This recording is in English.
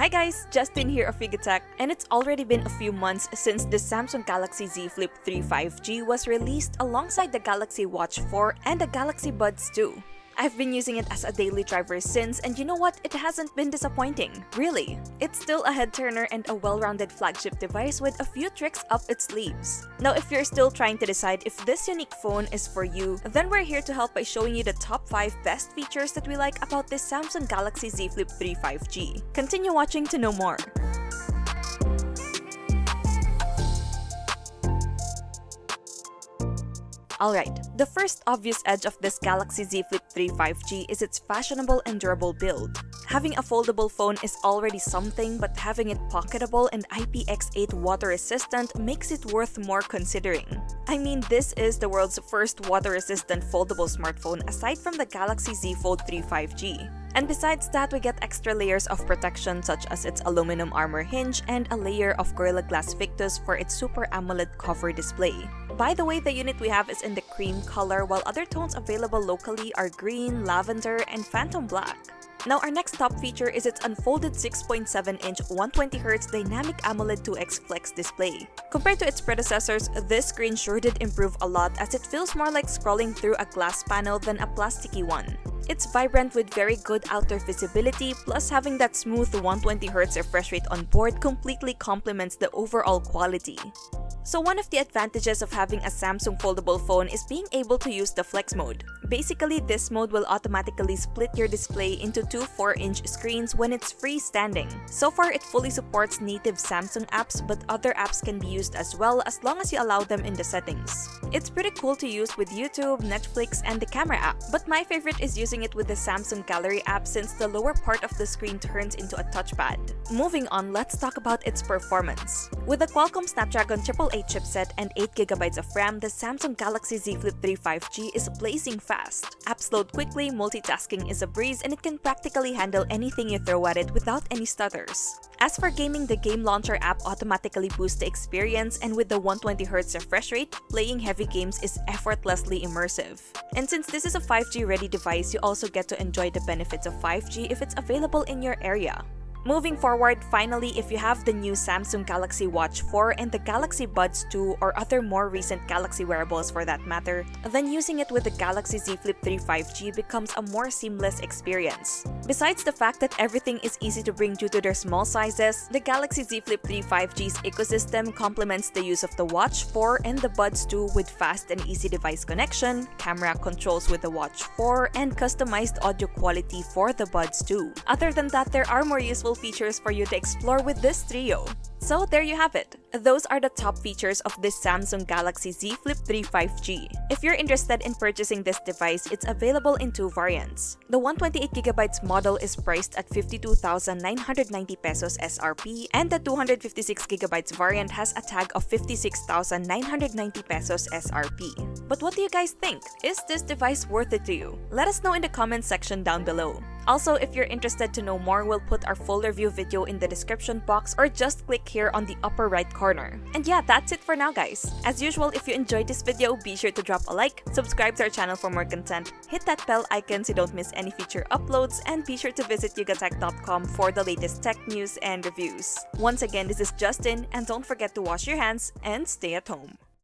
Hi guys, Justin here of Tech, and it's already been a few months since the Samsung Galaxy Z Flip 3 5G was released alongside the Galaxy Watch 4 and the Galaxy Buds 2. I've been using it as a daily driver since, and you know what? It hasn't been disappointing, really. It's still a head-turner and a well-rounded flagship device with a few tricks up its sleeves. Now, if you're still trying to decide if this unique phone is for you, then we're here to help by showing you the top 5 best features that we like about this Samsung Galaxy Z Flip 3 5G. Continue watching to know more. Alright, the first obvious edge of this Galaxy Z Flip 3 5G is its fashionable and durable build. Having a foldable phone is already something, but having it pocketable and IPX8 water resistant makes it worth more considering. I mean, this is the world's first water resistant foldable smartphone aside from the Galaxy Z Fold 3 5G. And besides that, we get extra layers of protection such as its aluminum armor hinge and a layer of Gorilla Glass Victus for its Super AMOLED cover display. By the way, the unit we have is in the cream color, while other tones available locally are green, lavender, and phantom black. Now, our next top feature is its unfolded 6.7-inch 120Hz dynamic AMOLED 2X Flex display. Compared to its predecessors, this screen sure did improve a lot as it feels more like scrolling through a glass panel than a plasticky one. It's vibrant with very good outer visibility, plus having that smooth 120Hz refresh rate on board completely complements the overall quality. So one of the advantages of having a Samsung foldable phone is being able to use the Flex mode. Basically, this mode will automatically split your display into two 4-inch screens when it's freestanding. So far, it fully supports native Samsung apps, but other apps can be used as well as long as you allow them in the settings. It's pretty cool to use with YouTube, Netflix, and the camera app, but my favorite is using it with the Samsung Gallery app since the lower part of the screen turns into a touchpad. Moving on, let's talk about its performance. With a Qualcomm Snapdragon 888 chipset and 8GB of RAM, the Samsung Galaxy Z Flip 3 5G is blazing fast. Apps load quickly, multitasking is a breeze, and it can practically handle anything you throw at it without any stutters. As for gaming, the Game Launcher app automatically boosts the experience, and with the 120Hz refresh rate, playing heavy games is effortlessly immersive. And since this is a 5G-ready device, you also get to enjoy the benefits of 5G if it's available in your area. Moving forward, finally, if you have the new Samsung Galaxy Watch 4 and the Galaxy Buds 2 or other more recent Galaxy wearables for that matter, then using it with the Galaxy Z Flip 3 5G becomes a more seamless experience. Besides the fact that everything is easy to bring due to their small sizes, the Galaxy Z Flip 3 5G's ecosystem complements the use of the Watch 4 and the Buds 2 with fast and easy device connection, camera controls with the Watch 4, and customized audio quality for the Buds 2. Other than that, there are more useful features for you to explore with this trio. So there you have it. Those are the top features of this Samsung Galaxy Z Flip 3 5G. If you're interested in purchasing this device, it's available in two variants. The 128GB model is priced at 52,990 pesos SRP, and the 256GB variant has a tag of 56,990 pesos SRP. But what do you guys think? Is this device worth it to you? Let us know in the comments section down below. Also, if you're interested to know more, we'll put our full review video in the description box or just click here on the upper right corner. And yeah, that's it for now guys. As usual, if you enjoyed this video, be sure to drop a like, subscribe to our channel for more content, hit that bell icon so you don't miss any future uploads, and be sure to visit yugatech.com for the latest tech news and reviews. Once again, this is Justin, and don't forget to wash your hands and stay at home.